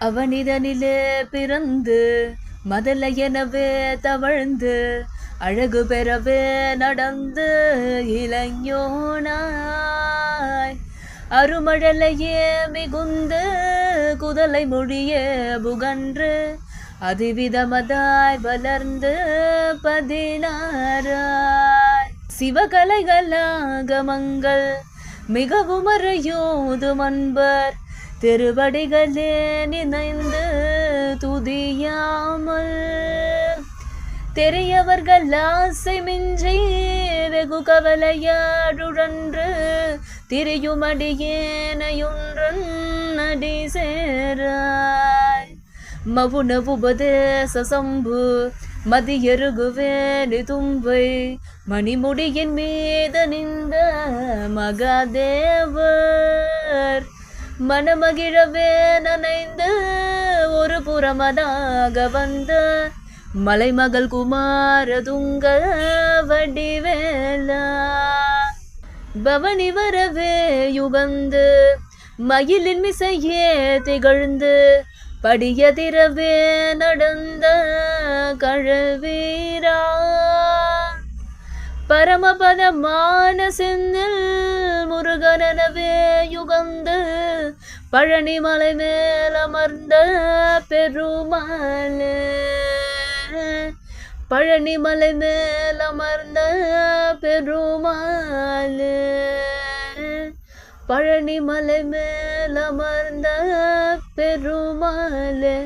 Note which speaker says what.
Speaker 1: அவனிதனிலே பிறந்து மதல எனவே தவழ்ந்து அழகு பெறவே நடந்து இளைஞனாய் அருமழலையே மிகுந்து குதலை மொழியே புகன்று அதிவிதமதாய் வளர்ந்து 16 சிவகலைகளாகமங்கள் மிகவும் அறையோதும் அன்பர் திருவடிகளே நினைந்து துதியாமல் தெரியவர்கள் ஆசை மின்றி வெகு கவலையாடுழன்று திரியுமடியேனையொன்றன் அடி சேராய் மவுன உபதேச சம்பு மதியருகுவேணி தும்பை மணிமுடியின் மீது நின்ற மகாதேவர் மனமகிழவே நனைந்து ஒரு புறமதாக வந்த மலைமகள் குமார துங்க வடிவேலா பவனி வரவே யுகந்து மயிலின் மிசையே திகழ்ந்து படியதிரவே நடந்த கழவீரா பரமபதமான செந்தில் முருகனவே யுகந்து பழனி மலை மேலமர்ந்த பெருமாளே பழனி மலை மேலமர்ந்த பெருமாளே பழனி மலை மேலமர்ந்த பெருமாளே